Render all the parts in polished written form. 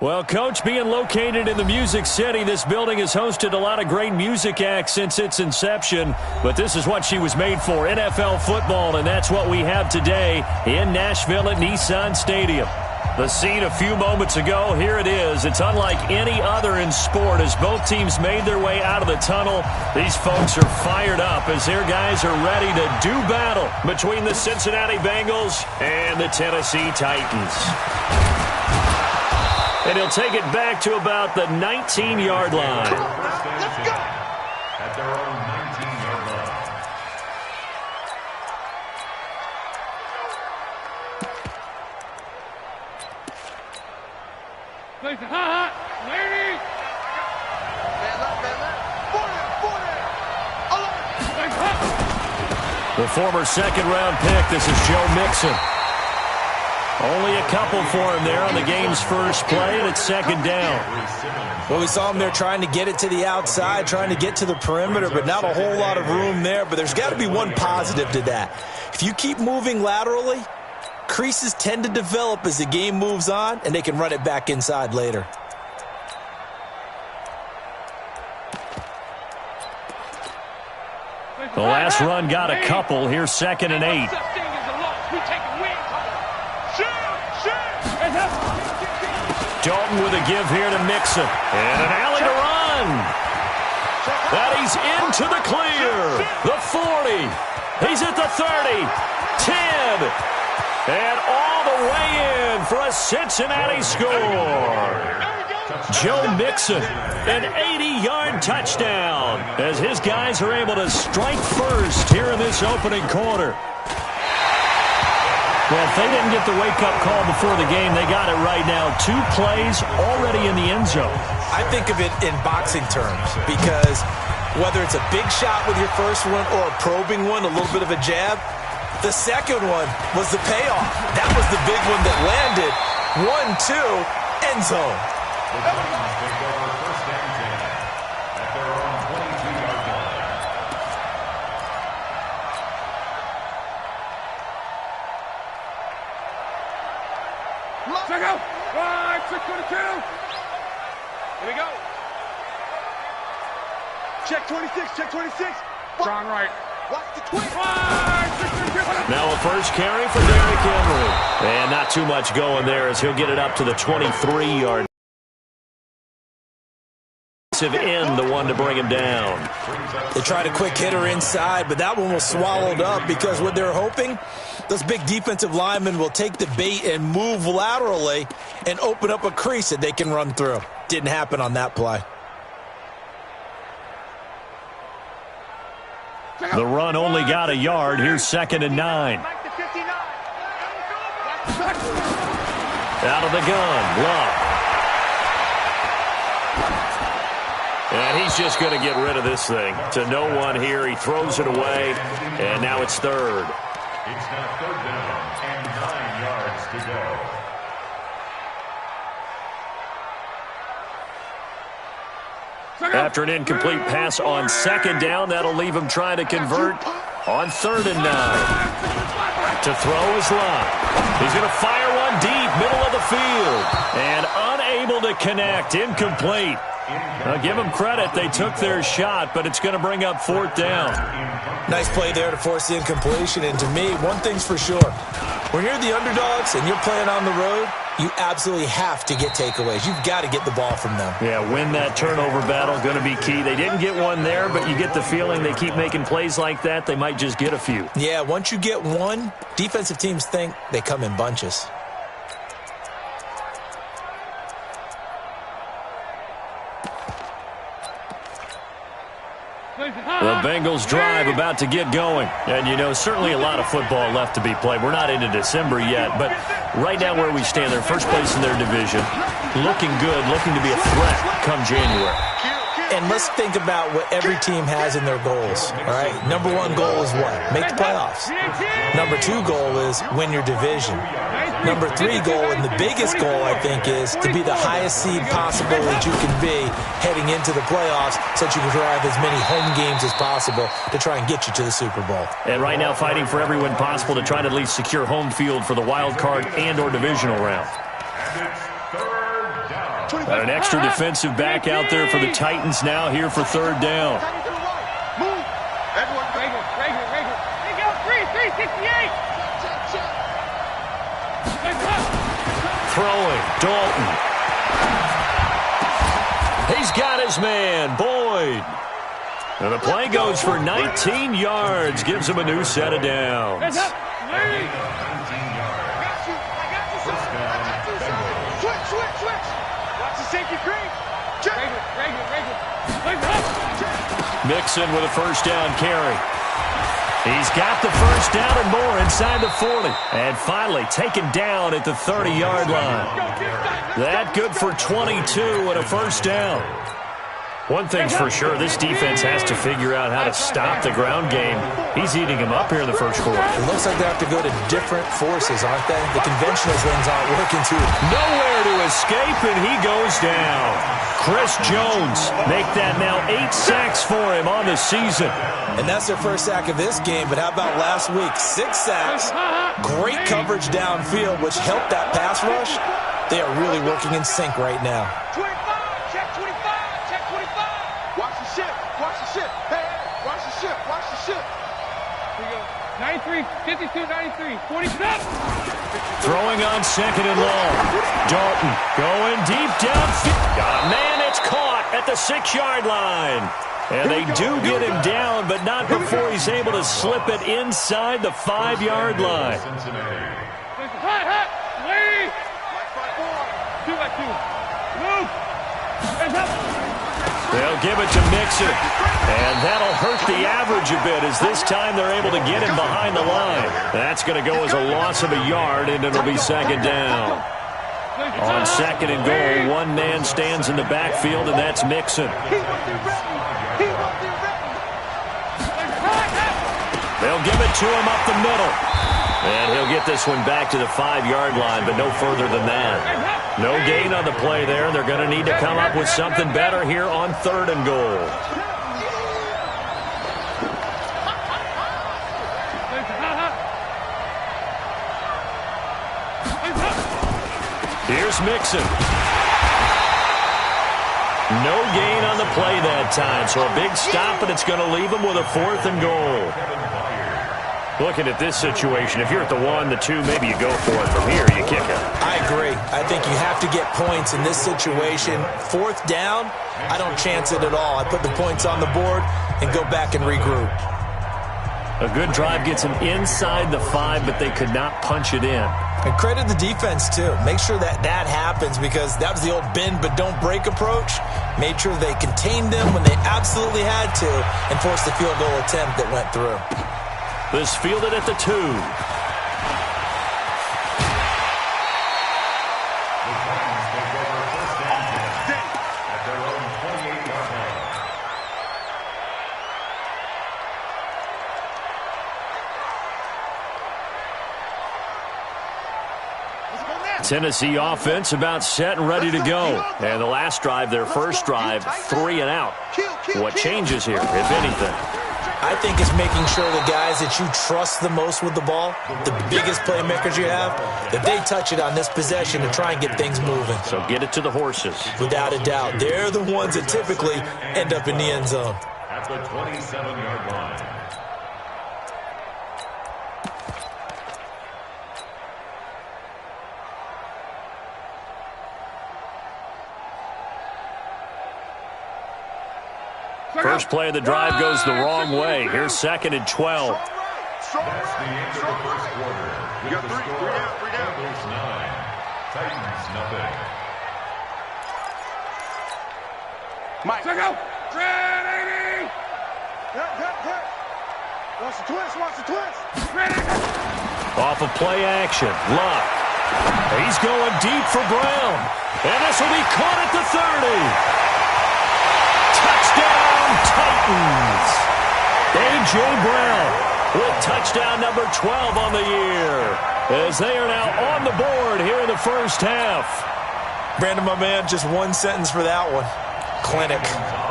Well, Coach, being located in the Music City, this building has hosted a lot of great music acts since its inception. But this is what she was made for, NFL football, and that's what we have today in Nashville at Nissan Stadium. The scene a few moments ago, here it is. It's unlike any other in sport as both teams made their way out of the tunnel. These folks are fired up as their guys are ready to do battle between the Cincinnati Bengals and the Tennessee Titans. And he'll take it back to about the 19-yard line. Let's go! At their own 19-yard line. Lady! The former second-round pick, this is Joe Mixon. Only a couple for him there on the game's first play, and it's second down. Well, we saw him there trying to get it to the outside, trying to get to the perimeter, but not a whole lot of room there. But there's got to be one positive to that. If you keep moving laterally, creases tend to develop as the game moves on, and they can run it back inside later. The last run got a couple. Here's 2nd and 8. Dalton with a give here to Mixon. And an alley to run. And he's into the clear. The 40. He's at the 30. 10. And all the way in for a Cincinnati score. Joe Mixon, an 80-yard touchdown as his guys are able to strike first here in this opening quarter. Well, if they didn't get the wake-up call before the game, they got it right now. 2 plays already in the end zone. I think of it in boxing terms because whether it's a big shot with your first one or a probing one, a little bit of a jab, the second one was the payoff. That was the big one that landed. 1-2, end zone. The Titans take over first and 10 at their own 22-yard line. Check out! 622! Here we go. Check 26, check 26. Strong right. Watch the twist. 622. Now a first carry for Derrick Henry. And not too much going there as he'll get it up to the 23-yard. In the one to bring him down. They tried a quick hitter inside, but that one was swallowed up because what they're hoping, those big defensive linemen will take the bait and move laterally and open up a crease that they can run through. Didn't happen on that play. The run only got a yard. Here's 2nd and 9. Out of the gun, Love. And he's just going to get rid of this thing. To no one here. He throws it away, and now it's 3rd. It's now 3rd down and 9 yards to go. After an incomplete pass on 2nd down, that'll leave him trying to convert on 3rd and 9. To throw is Love. He's going to fire one deep, middle of the field. And unable to connect, incomplete. Give them credit. They took their shot, but it's going to bring up 4th down. Nice play there to force the incompletion. And to me, one thing's for sure. When you're the underdogs and you're playing on the road, you absolutely have to get takeaways. You've got to get the ball from them. Yeah, win that turnover battle, going to be key. They didn't get one there, but you get the feeling they keep making plays like that, they might just get a few. Yeah, once you get one, defensive teams think they come in bunches. The Bengals drive about to get going. And, you know, certainly a lot of football left to be played. We're not into December yet, but right now where we stand, they're first place in their division. Looking good, looking to be a threat come January. And let's think about what every team has in their goals, all right? Number 1 goal is what? Make the playoffs. Number 2 goal is win your division. Number 3 goal, and the biggest goal, I think, is to be the highest seed possible that you can be heading into the playoffs so that you can drive as many home games as possible to try and get you to the Super Bowl. And right now fighting for every win possible to try to at least secure home field for the wild card and or divisional round. And it's 3rd down. Got an extra defensive back out there for the Titans now here for third down. Move. Everyone. Regular. They go 368. Throwing, Dalton. He's got his man, Boyd. And the play goes for 19 yards, gives him a new set of downs. Switch. Watch the safety creep. Mixon with a first down carry. He's got the first down and more inside the 40. And finally taken down at the 30-yard line. That good for 22 and a first down. One thing's for sure, this defense has to figure out how to stop the ground game. He's eating him up here in the first quarter. It looks like they have to go to different forces, aren't they? The conventional things aren't working too. Nowhere to escape, and he goes down. Chris Jones make that now 8 sacks for him on the season. And that's their first sack of this game, but how about last week? 6 sacks, great coverage downfield, which helped that pass rush. They are really working in sync right now. 25, check 25, check 25. Watch the ship, Hey, watch the ship. Here we go. 93, 52, 93, 47. Throwing on second and long. Dalton going deep downfield. Got a man, it's caught at the 6-yard line. And they do get him down, but not before he's able to slip it inside the 5-yard line. Wait. 2 by 2. Move. Hands up. They'll give it to Mixon. And that'll hurt the average a bit as this time they're able to get him behind the line. That's going to go as a loss of a yard, and it'll be second down. On second and goal, one man stands in the backfield, and that's Mixon. They'll give it to him up the middle. And he'll get this one back to the 5-yard line, but no further than that. No gain on the play there. They're going to need to come up with something better here on third and goal. Here's Mixon. No gain on the play that time, so a big stop, and it's going to leave him with a 4th and goal. Looking at this situation, if you're at the 1, the 2, maybe you go for it. From here, you kick it. I agree. I think you have to get points in this situation. 4th down, I don't chance it at all. I put the points on the board and go back and regroup. A good drive gets them inside the 5, but they could not punch it in. And credit the defense, too. Make sure that happens, because that was the old bend but don't break approach. Made sure they contained them when they absolutely had to and forced the field goal attempt that went through. This fielded at the 2. Tennessee offense about set and ready to go. And the last drive, their first drive, 3 and out. What changes here, if anything? I think it's making sure the guys that you trust the most with the ball, the biggest playmakers you have, that they touch it on this possession to try and get things moving. So get it to the horses. Without a doubt. They're the ones that typically end up in the end zone. At the 27-yard line. First play of the drive goes the wrong way. Here's second and 12. That's the end of the first quarter. With the score, Eagles 9, Titans nothing. Mike. Go. 380. Watch the twist. Off of play action. Luck. He's going deep for Brown. And this will be caught at the 30. Touchdown, Titans. A.J. Brown with touchdown number 12 on the year, as they are now on the board here in the first half. Brandon, my man, just one sentence for that one. Clinic.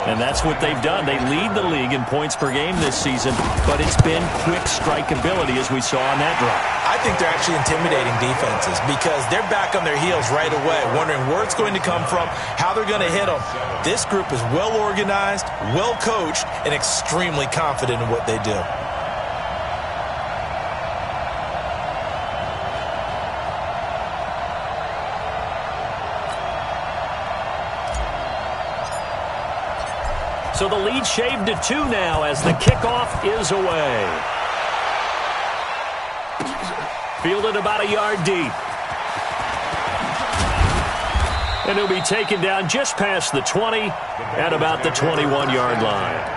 And that's what they've done. They lead the league in points per game this season, but it's been quick strikeability as we saw on that drive. I think they're actually intimidating defenses because they're back on their heels right away, wondering where it's going to come from, how they're going to hit them. This group is well organized, well coached, and extremely confident in what they do. So the lead shaved to 2 now as the kickoff is away. Fielded about a yard deep. And he'll be taken down just past the 20 at about the 21-yard line.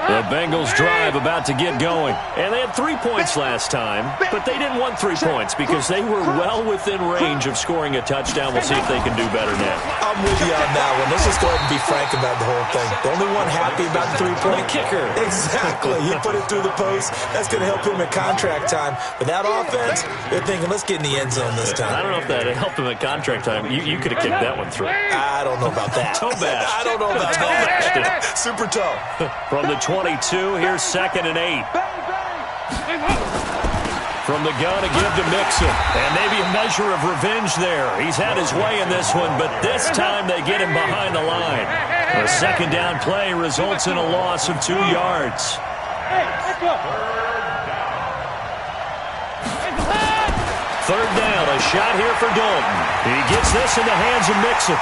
The Bengals drive about to get going. And they had 3 points last time, but they didn't want 3 points because they were well within range of scoring a touchdown. We'll see if they can do better now. I'm with you on that one. Let's just go ahead and be frank about the whole thing. The only one happy about the 3-point? The kicker. Exactly. He put it through the post. That's going to help him at contract time. But that offense, they're thinking, let's get in the end zone this time. I don't know if that helped him at contract time. You could have kicked that one through. I don't know about that. Toe bash. I don't know about that. Super toe. From the 22, here's 2nd and 8. From the gun, a give to Mixon. And maybe a measure of revenge there. He's had his way in this one, but this time they get him behind the line. A 2nd down play results in a loss of 2 yards. 3rd down, a shot here for Dalton. He gets this in the hands of Mixon.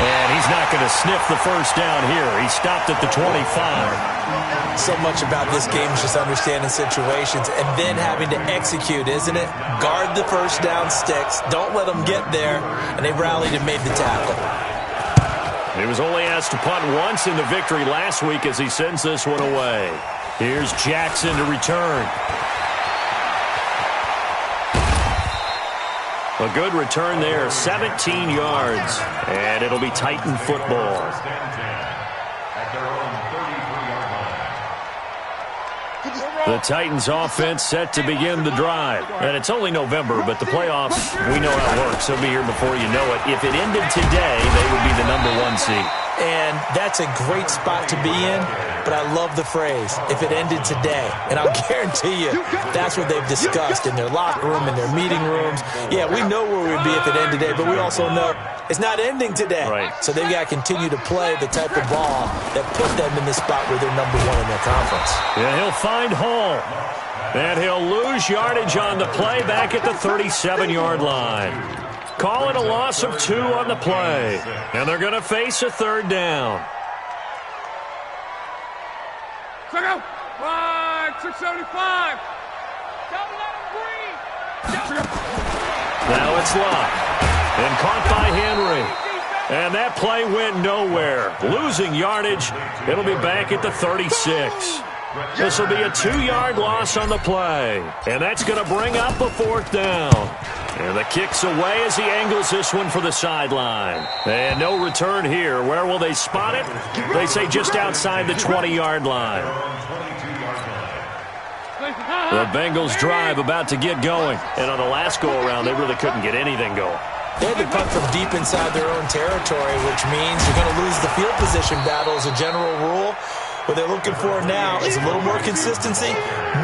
And he's not going to sniff the 1st down here. He stopped at the 25. So much about this game is just understanding situations and then having to execute, isn't it? Guard the 1st down sticks. Don't let them get there. And they rallied and made the tackle. He was only asked to punt once in the victory last week as he sends this one away. Here's Jackson to return. A good return there, 17 yards, and it'll be Titan football. The Titans offense set to begin the drive. And it's only November, but the playoffs, we know how it works. They'll be here before you know it. If it ended today, they would be the #1 seed. And that's a great spot to be in, but I love the phrase, if it ended today. And I'll guarantee you, that's what they've discussed in their locker room, in their meeting rooms. Yeah, we know where we'd be if it ended today, but we also know it's not ending today. Right. So they've got to continue to play the type of ball that put them in the spot where they're #1 in their conference. Yeah, he'll find Hall. And he'll lose yardage on the play back at the 37-yard line. Call it a loss of 2 on the play. And they're going to face a 3rd down. Check out. 675. Don't let him breathe. Now it's Locke. And caught by Henry. And that play went nowhere. Losing yardage. It'll be back at the 36. This will be a 2-yard loss on the play. And that's going to bring up a 4th down. And the kick's away as he angles this one for the sideline. And no return here. Where will they spot it? They say just outside the 20-yard line. The Bengals drive about to get going. And on the last go-around, they really couldn't get anything going. They had to punt from deep inside their own territory, which means you're going to lose the field position battle as a general rule. What they're looking for now is a little more consistency,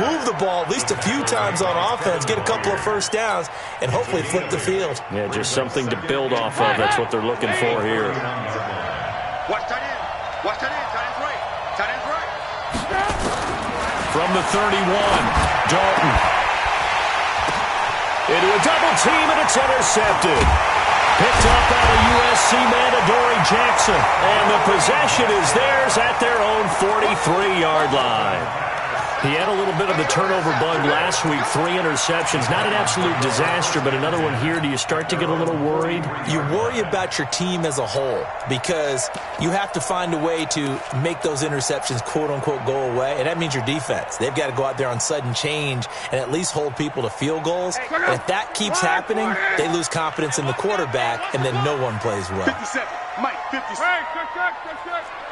move the ball at least a few times on offense, get a couple of 1st downs, and hopefully flip the field. Yeah, just something to build off of. That's what they're looking for here. Watch tight end. Watch tight end. Tight end's right. Tight end's right. From the 31, Dalton. Into a double team, and it's intercepted. Picked up out of USC man Adoree Jackson. And the possession is theirs at their own 43-yard line. He had a little bit of the turnover bug last week, 3 interceptions. Not an absolute disaster, but another one here. Do you start to get a little worried? You worry about your team as a whole because you have to find a way to make those interceptions, quote-unquote, go away, and that means your defense. They've got to go out there on sudden change and at least hold people to field goals. And if that keeps happening, they lose confidence in the quarterback, and then no one plays well. 57. Mike, 57.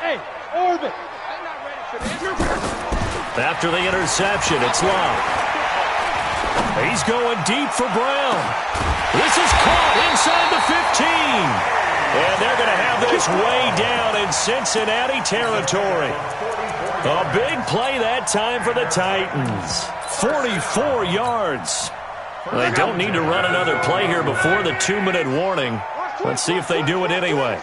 Hey, Orbit. I'm not ready for this. After the interception, it's Locke. He's going deep for Brown. This is caught inside the 15. And they're going to have this way down in Cincinnati territory. A big play that time for the Titans. 44 yards. They don't need to run another play here before the 2-minute warning. Let's see if they do it anyway.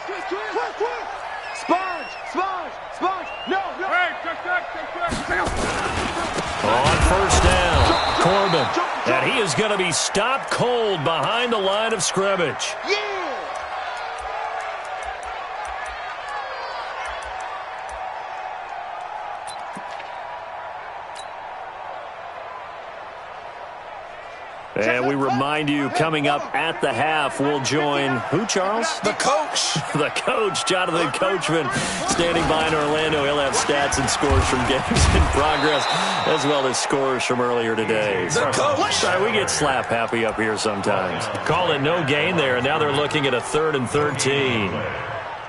On first down, Corbin. And he is going to be stopped cold behind the line of scrimmage. And we remind you, coming up at the half, we'll join who, Charles? The coach. The coach, Jonathan Coachman, standing by in Orlando. He'll have stats and scores from games in progress, as well as scores from earlier today. The coach. Sorry, we get slap happy up here sometimes. Call it no gain there, and now they're looking at a 3rd and 13.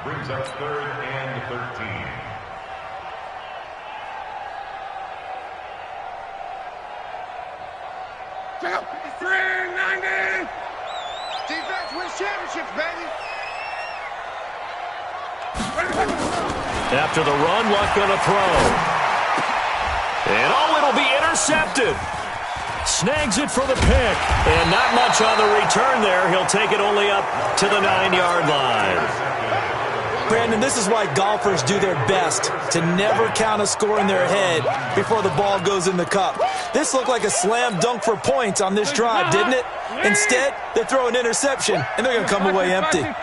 Brings up 3rd and 13. Defense wins championships, baby. After the run, Luck gonna throw. And it'll be intercepted. Snags it for the pick. And not much on the return there. He'll take it only up to the 9-yard line. Brandon, this is why golfers do their best to never count a score in their head before the ball goes in the cup. This looked like a slam dunk for points on this drive, didn't it? Instead, they throw an interception, and they're going to come away empty. Watch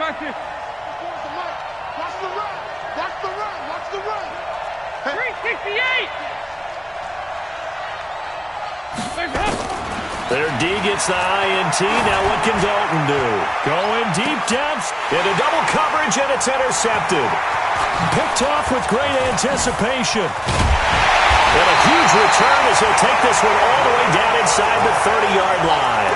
the run. 368. Their D gets the INT. Now what can Dalton do? Going deep depth into double coverage, and it's intercepted. Picked off with great anticipation. And a huge return as he'll take this one all the way down inside the 30-yard line.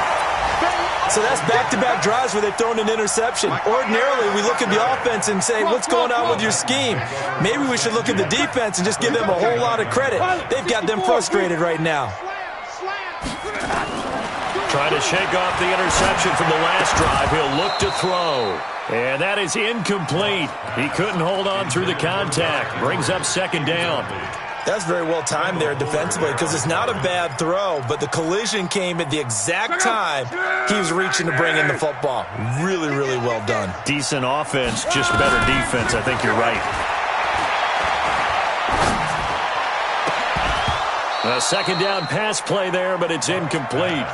So that's back-to-back drives where they've thrown an interception. Ordinarily, we look at the offense and say, what's going on with your scheme? Maybe we should look at the defense and just give them a whole lot of credit. They've got them frustrated right now. Trying to shake off the interception from the last drive. He'll look to throw. And that is incomplete. He couldn't hold on through the contact. Brings up 2nd down. That's very well timed there defensively because it's not a bad throw, but the collision came at the exact time he was reaching to bring in the football. Really, really well done. Decent offense, just better defense. I think you're right. A 2nd down pass play there, but it's incomplete.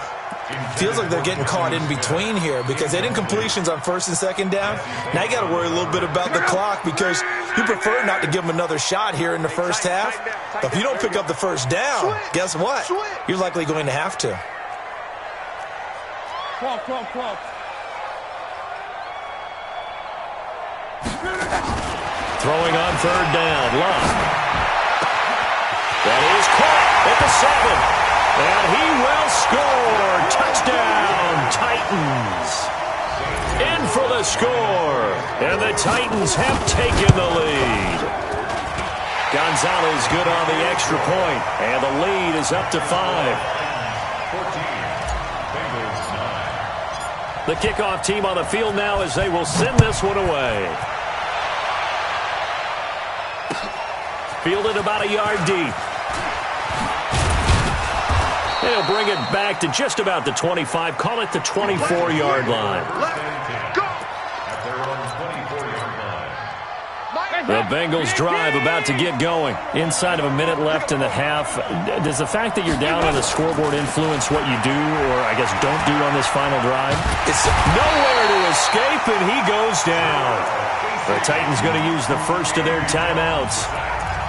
Feels like they're getting caught in between here because they didn't completions on 1st and 2nd down. Now you got to worry a little bit about the clock because you prefer not to give them another shot here in the first half. But if you don't pick up the 1st down, guess what? You're likely going to have to. 12. Throwing on 3rd down. Luck. That is caught at the 7. And he will score. Touchdown, Titans. In for the score. And the Titans have taken the lead. Gonzalez good on the extra point. And the lead is up to 5. 14. Bengals 9. The kickoff team on the field now as they will send this one away. Fielded about a yard deep. They'll bring it back to just about the 25. Call it the 24-yard line. The Bengals drive about to get going. Inside of a minute left in the half. Does the fact that you're down on the scoreboard influence what you do or, I guess, don't do on this final drive? It's nowhere to escape, and he goes down. The Titans going to use the first of their timeouts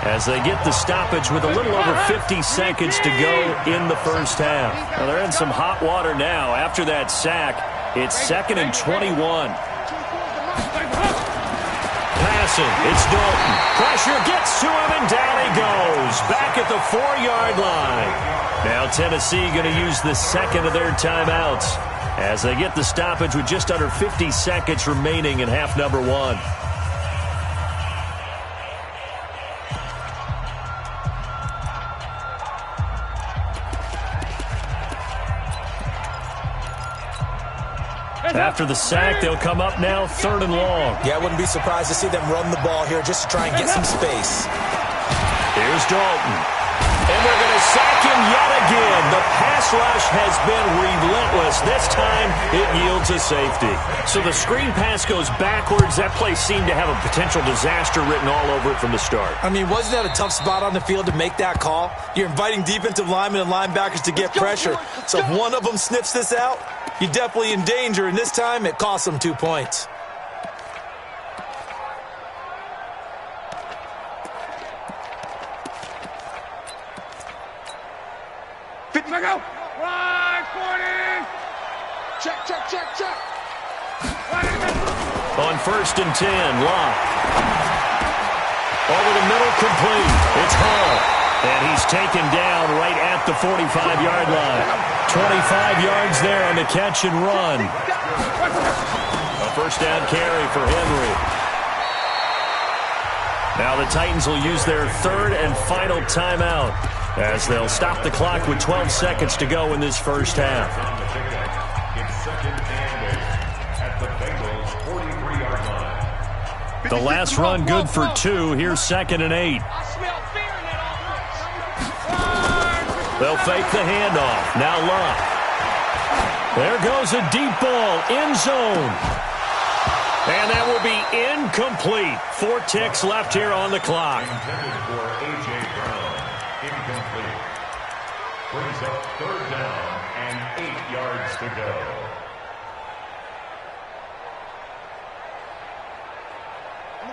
as they get the stoppage with a little over 50 seconds to go in the first half. Now they're in some hot water now. After that sack, it's 2nd and 21. Passing, it's Dalton. Pressure gets to him, and down he goes. Back at the 4-yard line. Now Tennessee going to use the second of their timeouts as they get the stoppage with just under 50 seconds remaining in half number 1. After the sack, they'll come up now 3rd and long. Yeah, I wouldn't be surprised to see them run the ball here just to try and get some space. Here's Dalton. And they're going to sack him yet again. The pass rush has been relentless. This time, it yields a safety. So the screen pass goes backwards. That play seemed to have a potential disaster written all over it from the start. I mean, wasn't that a tough spot on the field to make that call? You're inviting defensive linemen and linebackers to get pressure. So if one of them sniffs this out, you're definitely in danger. And this time, it costs them 2 points. Go. Right, 40. Check. On 1st and 10, Locke. Over the middle, complete. It's Hall. And he's taken down right at the 45-yard line. 25 yards there on the catch and run. A 1st down carry for Henry. Now the Titans will use their 3rd and final timeout, as they'll stop the clock with 12 seconds to go in this first half. The last run good for 2. Here's 2nd and 8. They'll fake the handoff. Now Locke. There goes a deep ball. End zone. And that will be incomplete. 4 ticks left here on the clock. Intended for A.J. Brown. Incomplete. Brings up 3rd down and 8 yards to go.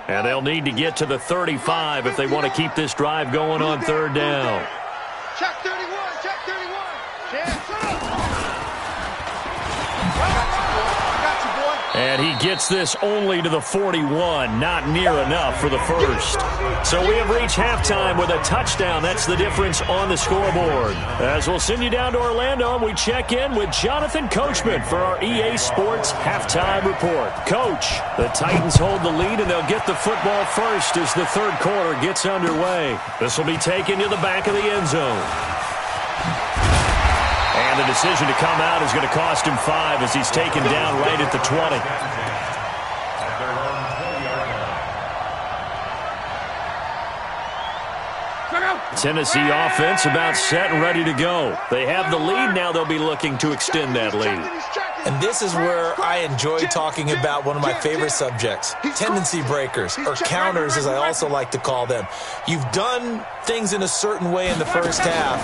And they'll need to get to the 35 if they want to keep this drive going on 3rd down. Check 31. And he gets this only to the 41, not near enough for the first. So we have reached halftime with a touchdown. That's the difference on the scoreboard. As we'll send you down to Orlando, we check in with Jonathan Coachman for our EA Sports Halftime Report. Coach, the Titans hold the lead, and they'll get the football first as the 3rd quarter gets underway. This will be taken to the back of the end zone. And the decision to come out is going to cost him 5 as he's taken down right at the 20. Tennessee offense about set and ready to go. They have the lead. Now they'll be looking to extend that lead. And this is where I enjoy talking about one of my favorite subjects, tendency breakers, or counters as I also like to call them. You've done things in a certain way in the first half,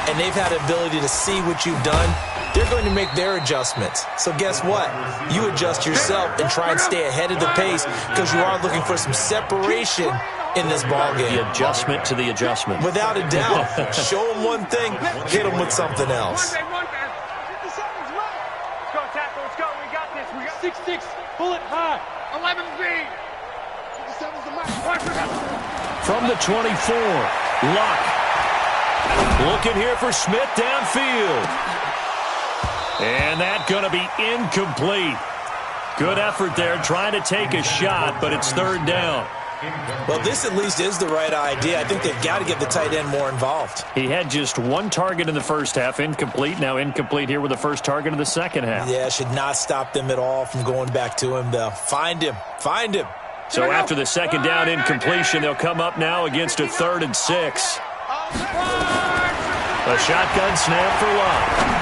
and they've had the ability to see what you've done. They're going to make their adjustments. So guess what? You adjust yourself and try and stay ahead of the pace because you are looking for some separation in this ball game. The adjustment to the adjustment. Without a doubt. Show them one thing, hit them with something else. Let's go. We got this. We got 6-6. Pull it high. 11 feet. 57's the mark. From the 24, Locke. Looking here for Smith downfield. And that's going to be incomplete. Good effort there trying to take a shot, but it's 3rd down. Well, this at least is the right idea. I think they've got to get the tight end more involved. He had just 1 target in the first half, incomplete. Now incomplete here with the first target in the second half. Yeah, should not stop them at all from going back to him, though. Find him. So after the 2nd down incompletion, they'll come up now against a 3rd and 6. A shotgun snap for Locke.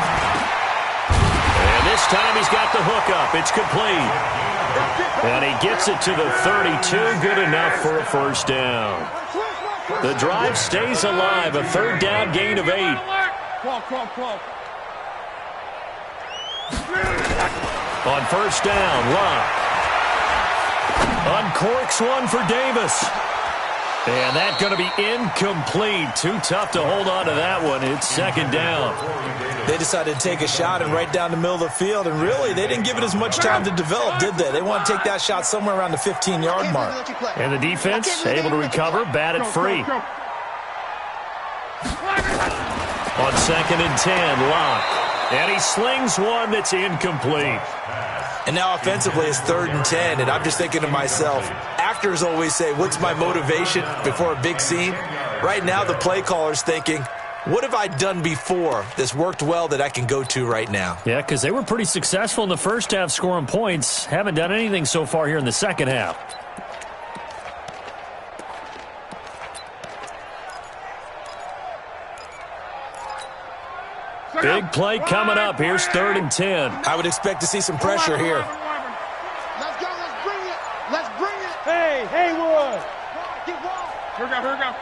And this time he's got the hook up. It's complete. And he gets it to the 32. Good enough for a 1st down. The drive stays alive. A 3rd down gain of 8. On 1st down, Locke uncorks one for Davis. And that's going to be incomplete. Too tough to hold on to that one. It's 2nd down. They decided to take a shot and right down the middle of the field, and really, they didn't give it as much time to develop, did they? They want to take that shot somewhere around the 15-yard mark. And the defense able to recover, bat it free. On 2nd and 10, Locke. And he slings one that's incomplete. And now offensively, it's 3rd and 10, and I'm just thinking to myself, actors always say, what's my motivation before a big scene? Right now, the play caller's thinking, What have I done before that's worked well that I can go to right now? Yeah, because they were pretty successful in the first half scoring points. Haven't done anything so far here in the second half. Big play coming up. Here's 3rd and 10. I would expect to see some pressure here. Let's go. Let's bring it. Let's bring it. Hey, Haywood. Get wrong. Here we go. Here we go.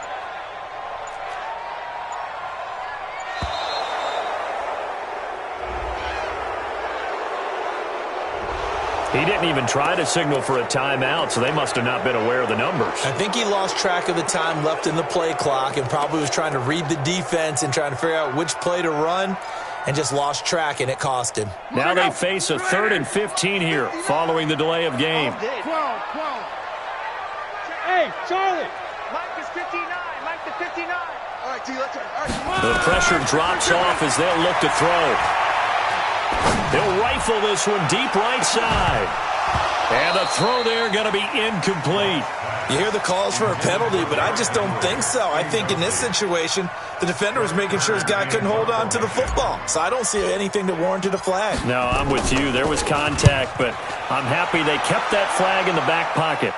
He didn't even try to signal for a timeout, so they must have not been aware of the numbers. I think he lost track of the time left in the play clock and probably was trying to read the defense and trying to figure out which play to run and just lost track, and it cost him. Now they face a 3rd and 15 here following the delay of game. 12. Hey, Charlie. Mike is 59. Mike to 59. All right, T, let's go. All right. The pressure drops off as they'll look to throw. They'll rifle this one deep right side. And the throw there going to be incomplete. You hear the calls for a penalty, but I just don't think so. I think in this situation, the defender was making sure his guy couldn't hold on to the football. So I don't see anything that warranted a flag. No, I'm with you. There was contact, but I'm happy they kept that flag in the back pocket.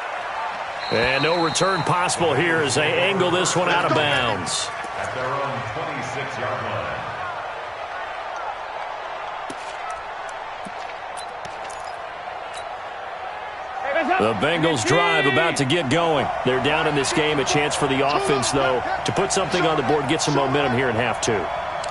And no return possible here as they angle this one out of bounds. At their own 26-yard line. The Bengals drive about to get going. They're down in this game. A chance for the offense, though, to put something on the board, get some momentum here in half 2.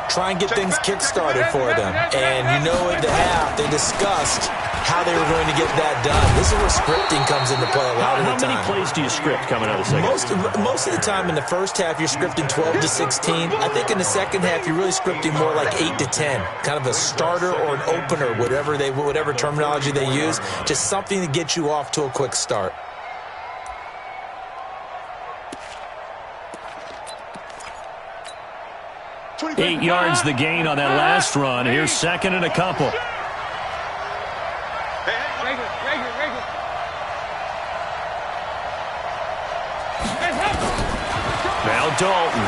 Try and get things kick-started for them. And you know at the half, they discussed how they were going to get that done. This is where scripting comes into play a lot of the time. How many plays do you script coming out of the second? Most of the time in the first half, you're scripting 12 to 16. I think in the second half, you're really scripting more like 8 to 10. Kind of a starter or an opener, whatever terminology they use. Just something to get you off to a quick start. Eight yards the gain on that last run. Here's 2nd and a couple. Now Dalton.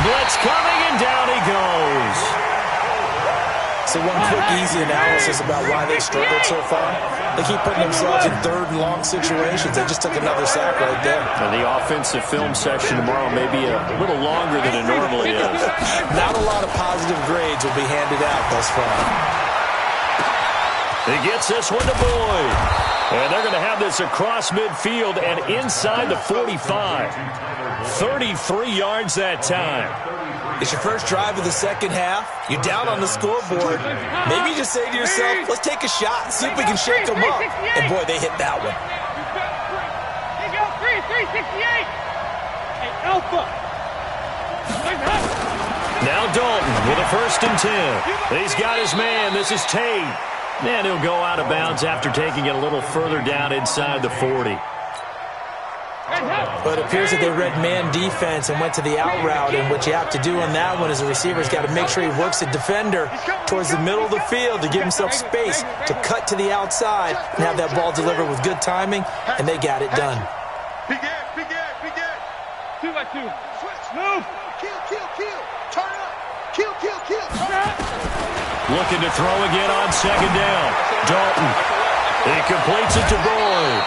Blitz coming, and down he goes. So one quick, easy analysis about why they struggled so far. They keep putting themselves in 3rd and long situations. They just took another sack right there. And the offensive film session tomorrow may be a little longer than it normally is. Not a lot of positive grades will be handed out thus far. He gets this one to Boyd. And they're going to have this across midfield and inside the 45. 33 yards that time. It's your first drive of the second half. You're down on the scoreboard. Maybe you just say to yourself, let's take a shot, see if we can shake them up. And, boy, they hit that one. They go 368. Hey, Alpha. Now Dalton with a 1st and 10. He's got his man. This is Tate. And he'll go out of bounds after taking it a little further down inside the 40. But it appears that they read man defense and went to the out route, and what you have to do on that one is the receiver's got to make sure he works the defender towards the middle of the field to give himself space to cut to the outside and have that ball delivered with good timing, and they got it done. Big Ed. 2 by 2. Switch. Move. Kill. Turn up. Kill. Turn up. Looking to throw again on 2nd down. Dalton. He completes it to Boyd.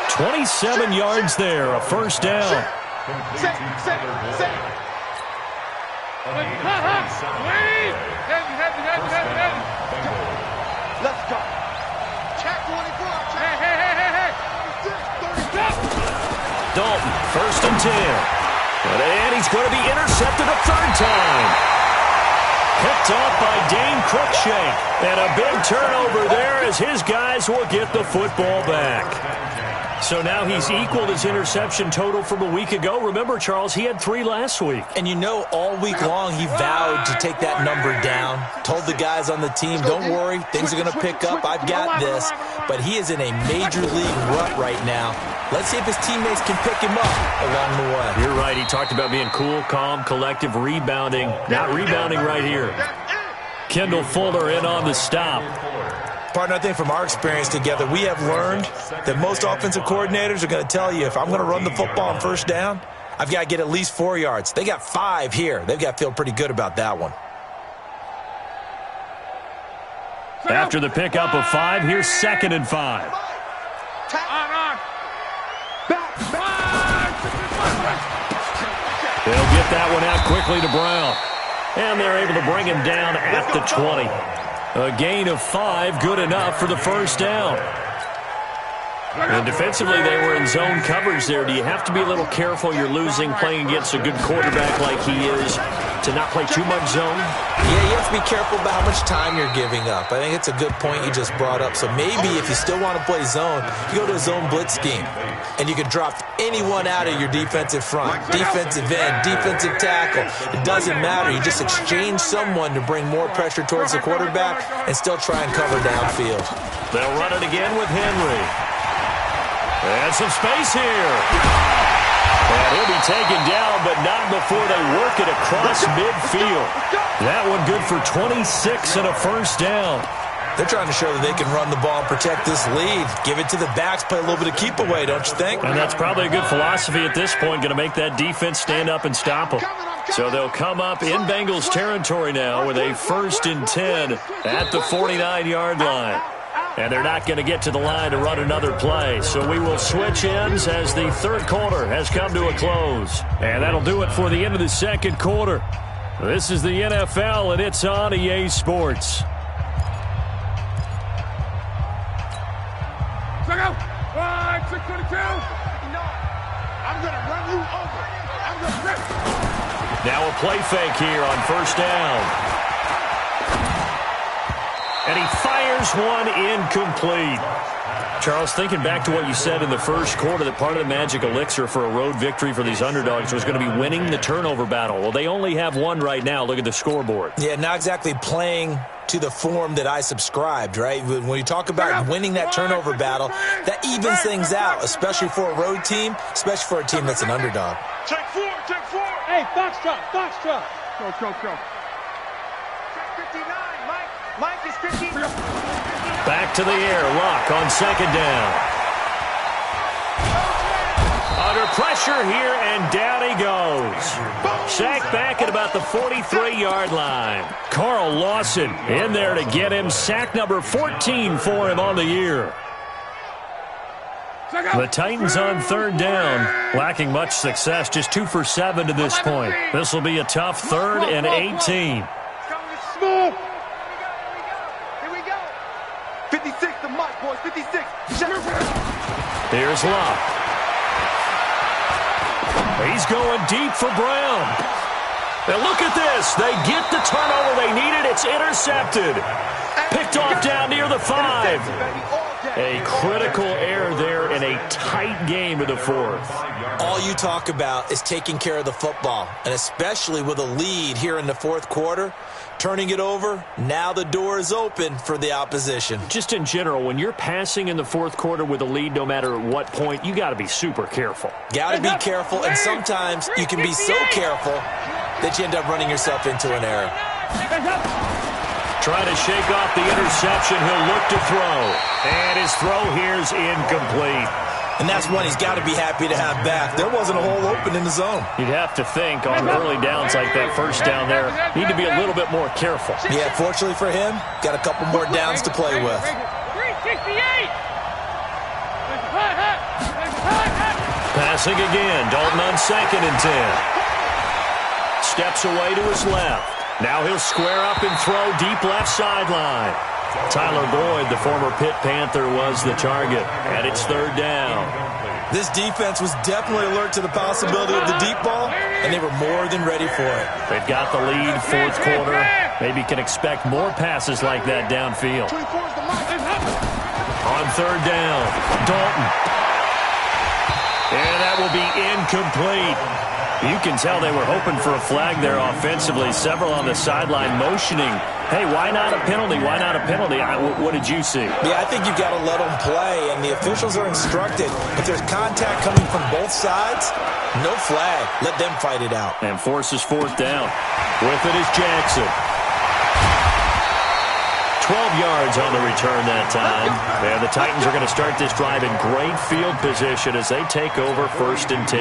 27 yards there, a 1st down. Set. Let's go. Check 24. Hey. Dalton, 1st and 10. And he's going to be intercepted a 3rd time. Picked off by Dane Cruikshank. And a big turnover there as his guys will get the football back. So now he's equaled his interception total from a week ago. Remember, Charles, he had 3 last week. And you know, all week long he vowed to take that number down. Told the guys on the team, don't worry, things are going to pick up. I've got this. But he is in a major league rut right now. Let's see if his teammates can pick him up along the way. You're right. He talked about being cool, calm, collective, rebounding. Not rebounding right here. Kendall Fuller in on the stop. Partner, I think from our experience together, we have learned that most offensive coordinators are going to tell you, if I'm going to run the football on 1st down, I've got to get at least 4 yards. They got 5 here. They've got to feel pretty good about that one. After the pickup of 5, here's 2nd and 5. They'll get that one out quickly to Brown. And they're able to bring him down at the 20. A gain of 5, good enough for the first down. And defensively, they were in zone coverage there. Do you have to be a little careful? You're losing playing against a good quarterback like he is to not play too much zone? Yeah, you have to be careful about how much time you're giving up. I think it's a good point you just brought up. So maybe if you still want to play zone, you go to a zone blitz scheme. And you can drop anyone out of your defensive front, defensive end, defensive tackle. It doesn't matter. You just exchange someone to bring more pressure towards the quarterback and still try and cover downfield. They'll run it again with Henry. And some space here. And he'll be taken down, but not before they work it across midfield. That one good for 26 and a first down. They're trying to show that they can run the ball and protect this lead. Give it to the backs, play a little bit of keep away, don't you think? And that's probably a good philosophy at this point, going to make that defense stand up and stop them. So they'll come up in Bengals territory now with a 1st and 10 at the 49-yard line. And they're not going to get to the line to run another play. So we will switch ends as the third quarter has come to a close. And that'll do it for the end of the second quarter. This is the NFL, and it's on EA Sports. Check out. 622. I'm going to run you over. I'm going to rip. Now a play fake here on first down. And he fires one incomplete. Charles, thinking back to what you said in the first quarter, that part of the magic elixir for a road victory for these underdogs was going to be winning the turnover battle. Well, they only have one right now. Look at the scoreboard. Yeah, not exactly playing to the form that I subscribed, right? When you talk about winning that turnover battle, that evens things out, especially for a road team, especially for a team that's an underdog. Check 4. Hey, Foxtrot. Go. Check 59, Mike. Mike is 50. Back to the air. Luck on second down. Under pressure here, and down he goes. Sacked back at about the 43-yard line. Carl Lawson in there to get him. Sack number 14 for him on the year. The Titans on third down, lacking much success, just 2 for 7 to this point. This will be a tough 3rd and 18. Smooth. Here we go. 56 to Mike, boys. 56. Here's Luck. He's going deep for Brown. And look at this. They get the turnover they needed. It's intercepted. Picked off down near the 5. A critical error there in a tight game of the 4th. All you talk about is taking care of the football, and especially with a lead here in the 4th quarter, turning it over, now the door is open for the opposition. Just in general, when you're passing in the 4th quarter with a lead, no matter at what point, you got to be super careful. Got to be careful, and sometimes you can be so careful that you end up running yourself into an error. Trying to shake off the interception. He'll look to throw. And his throw here's incomplete. And that's one he's got to be happy to have back. There wasn't a hole open in the zone. You'd have to think on early downs like that first down there, need to be a little bit more careful. Yeah, fortunately for him, got a couple more downs to play with. 368. Passing again. Dalton on 2nd and 10. Steps away to his left. Now he'll square up and throw deep left sideline. Tyler Boyd, the former Pitt Panther, was the target, and it's 3rd down. This defense was definitely alert to the possibility of the deep ball, and they were more than ready for it. They've got the lead, 4th quarter. Maybe can expect more passes like that downfield. On 3rd down, Dalton. And that will be incomplete. You can tell they were hoping for a flag there offensively. Several on the sideline motioning. Hey, why not a penalty? Why not a penalty? What did you see? Yeah, I think you've got to let them play, and the officials are instructed. If there's contact coming from both sides, no flag. Let them fight it out. And forces 4th down. With it is Jackson. 12 yards on the return that time. And the Titans are going to start this drive in great field position as they take over 1st and 10.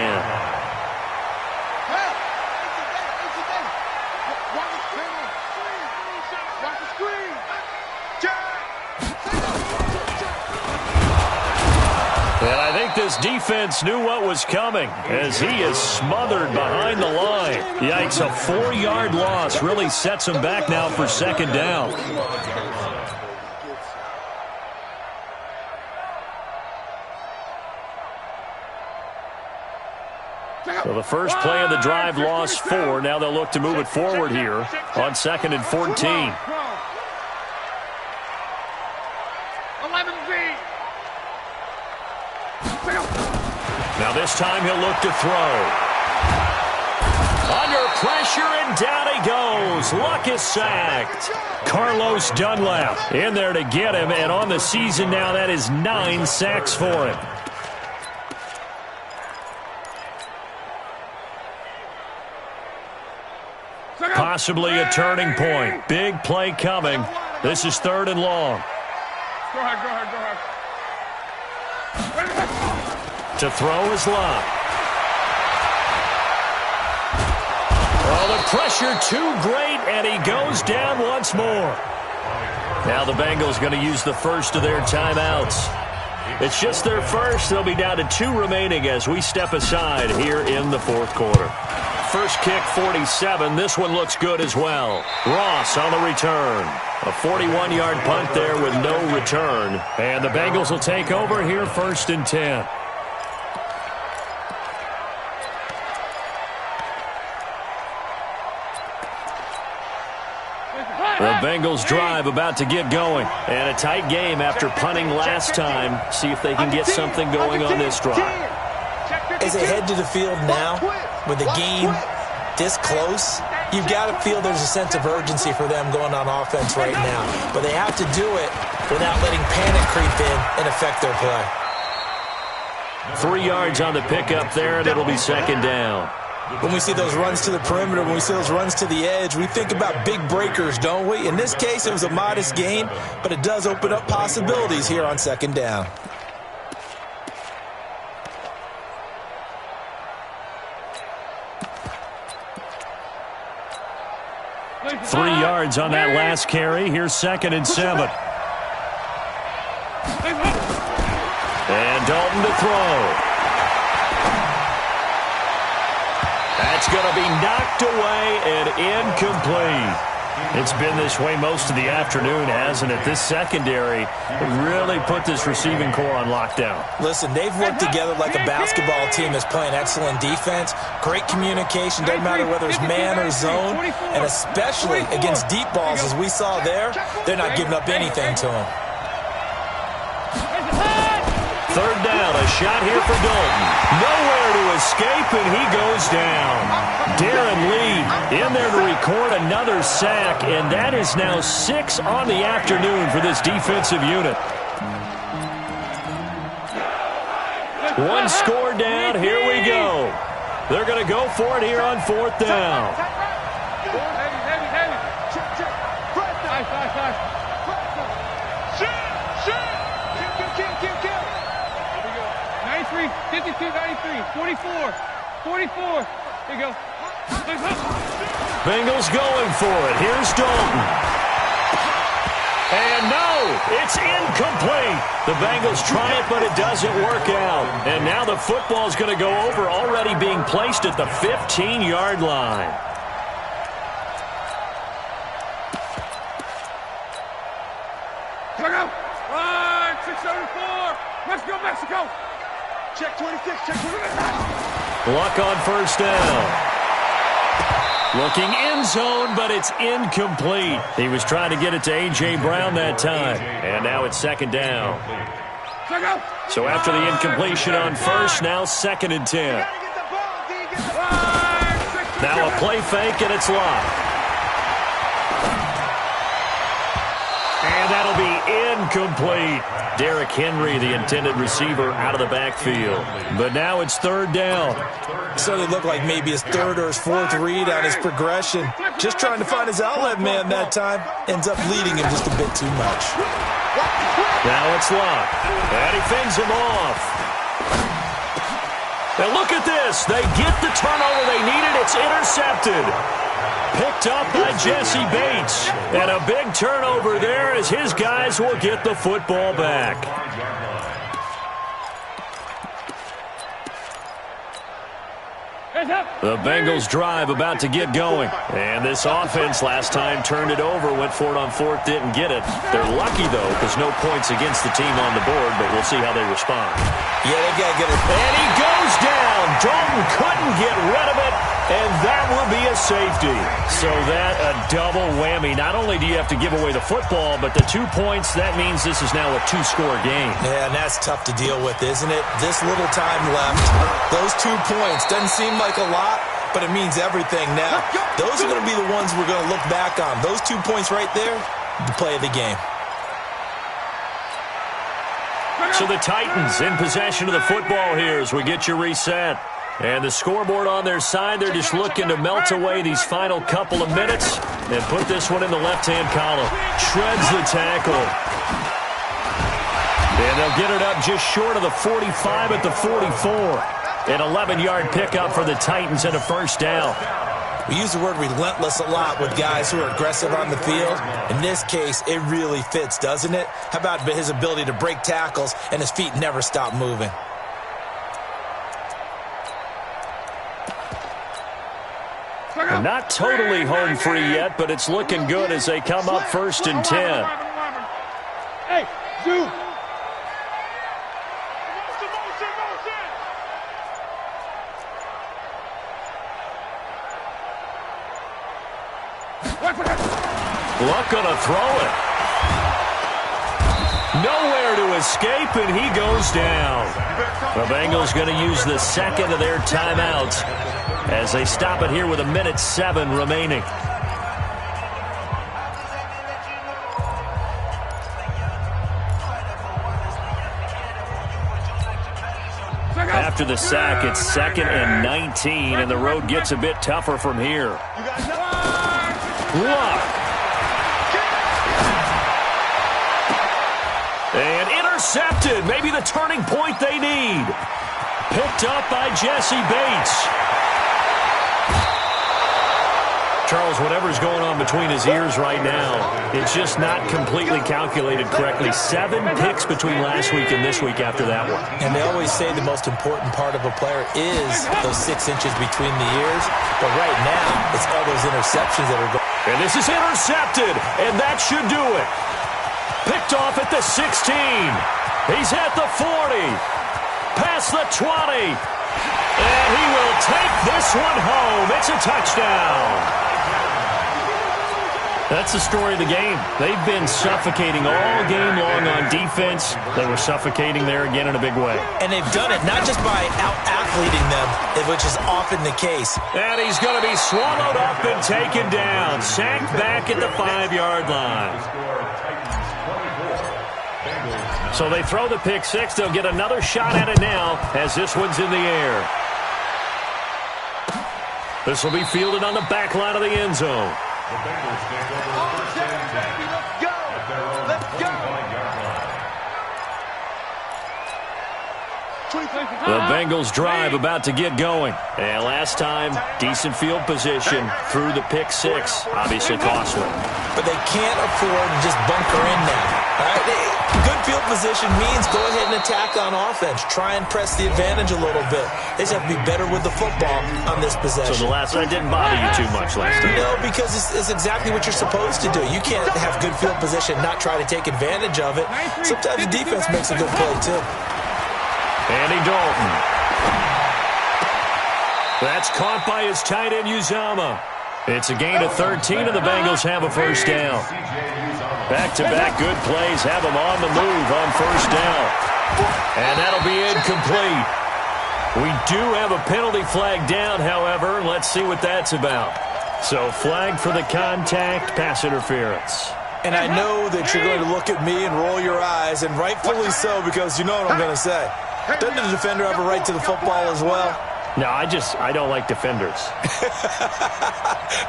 this defense knew what was coming as he is smothered behind the line. Yikes, a 4-yard loss really sets him back now for second down. So the first play of the drive lost 4. Now they'll look to move it forward here on 2nd and 14. Now this time he'll look to throw. Under pressure and down he goes. Luck is sacked. Carlos Dunlap in there to get him, and on the season now that is 9 sacks for him. Possibly a turning point. Big play coming. This is 3rd and long. Go ahead. To throw is Lott. Oh, the pressure too great, and he goes down once more. Now the Bengals going to use the first of their timeouts. It's just their first. They'll be down to 2 remaining as we step aside here in the 4th quarter. First kick, 47. This one looks good as well. Ross on the return. A 41-yard punt there with no return. And the Bengals will take over here 1st and 10. The Bengals drive about to get going. And a tight game after punting last time. See if they can get something going on this drive. As they head to the field now, with the game this close, you've got to feel there's a sense of urgency for them going on offense right now. But they have to do it without letting panic creep in and affect their play. 3 yards on the pickup there, and it'll be 2nd down. When we see those runs to the perimeter, when we see those runs to the edge, we think about big breakers, don't we? In this case, it was a modest gain, but it does open up possibilities here on 2nd down. Three yards on that last carry. Here's 2nd and 7. And Dalton to throw. That's going to be knocked away and incomplete. It's been this way most of the afternoon, hasn't it? This secondary really put this receiving core on lockdown. Listen, they've worked together like a basketball team that's playing excellent defense. Great communication, doesn't matter whether it's man or zone. And especially against deep balls, as we saw there, they're not giving up anything to them. 3rd down, a shot here for Dalton. Nowhere to escape, and he goes down. Darren Lee in there to record another sack, and that is now 6 on the afternoon for this defensive unit. 1 score down, here we go. They're going to go for it here on 4th down. Nice. 52, 93, 44. Here you go. Bengals going for it. Here's Dalton. And no, it's incomplete. The Bengals try it, but it doesn't work out. And now the football's going to go over, already being placed at the 15-yard line. Look out! 674. Mexico, Mexico. Check 26, check 26. Luck on 1st down. Looking end zone, but it's incomplete. He was trying to get it to A.J. Brown that time. And now it's 2nd down. So after the incompletion on 1st, now 2nd and 10. Now a play fake, and it's Lott. And that'll be incomplete. Derrick Henry, the intended receiver, out of the backfield. But now it's 3rd down. So it looked like maybe his 3rd or his 4th read on his progression. Just trying to find his outlet man that time. Ends up leading him just a bit too much. Now it's Lott. And he fends him off. And look at this. They get the turnover they needed. It's intercepted. Picked up by Jesse Bates. And a big turnover there as his guys will get the football back. The Bengals drive about to get going. And this offense last time turned it over, went for it on fourth, didn't get it. They're lucky, though, because no points against the team on the board, but we'll see how they respond. Yeah, they got to get it. And he goes down. Dalton couldn't get rid of it, and that will be a safety. So that a double whammy. Not only do you have to give away the football, but the 2 points, that means this is now a two-score game. Yeah, and that's tough to deal with, isn't it? This little time left. Those 2 points doesn't seem like a lot, but it means everything now. Those are going to be the ones we're going to look back on. Those 2 points right there, the play of the game. So the Titans in possession of the football here as we get you reset. And the scoreboard on their side, they're just looking to melt away these final couple of minutes and put this one in the left-hand column. Shreds the tackle. And they'll get it up just short of the 45 at the 44. An 11-yard pickup for the Titans and a first down. We use the word relentless a lot with guys who are aggressive on the field. In this case, it really fits, doesn't it? How about his ability to break tackles and his feet never stop moving? Not totally home free yet, but it's looking good as they come up 1st and 10. Hey, dude. Luck gonna throw it. Nowhere to escape, and he goes down. The Bengals going to use the second of their timeouts as they stop it here with 1:07 remaining. After the sack, it's 2nd and 19, and the road gets a bit tougher from here. Luck. And intercepted. Maybe the turning point they need. Picked up by Jesse Bates. Charles, whatever's going on between his ears right now, it's just not completely calculated correctly. 7 picks between last week and this week after that one. And they always say the most important part of a player is those 6 inches between the ears. But right now, it's all those interceptions that are going. And this is intercepted, and that should do it. Picked off at the 16. He's at the 40. Past the 20. And he will take this one home. It's a touchdown. That's the story of the game. They've been suffocating all game long on defense. They were suffocating there again in a big way. And they've done it not just by out-athleting them, which is often the case. And he's going to be swallowed up and taken down. Sacked back at the 5-yard line. So they throw the pick six. They'll get another shot at it now as this one's in the air. This will be fielded on the back line of the end zone. The Bengals take over first and 10 Let's go! at their own Let's go! 25-yard line. The Bengals drive about to get going. And last time, decent field position through the pick six. Obviously costly. But they can't afford to just bunker in now. All right? Good field position means go ahead and attack on offense. Try and press the advantage a little bit. They just have to be better with the football on this possession. So the last one didn't bother you too much last time? No, because it's exactly what you're supposed to do. You can't have good field position and not try to take advantage of it. Sometimes the defense makes a good play, too. Andy Dalton. That's caught by his tight end, Uzomah. It's a gain of 13, and the Bengals have a first down. Back-to-back good plays have them on the move on first down. And that'll be incomplete. We do have a penalty flag down, however. Let's see what that's about. So flag for the contact, pass interference. And I know that you're going to look at me and roll your eyes, and rightfully so, because you know what I'm going to say. Doesn't the defender have a right to the football as well? No, I don't like defenders.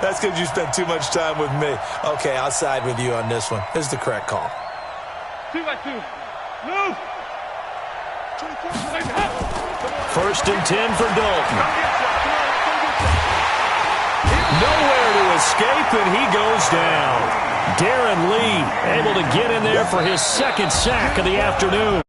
That's because you spent too much time with me. Okay, I'll side with you on this one. This is the correct call. 2 by 2. Move! 1st and 10 for Dalton. Nowhere to escape, and he goes down. Darren Lee able to get in there for his 2nd sack of the afternoon.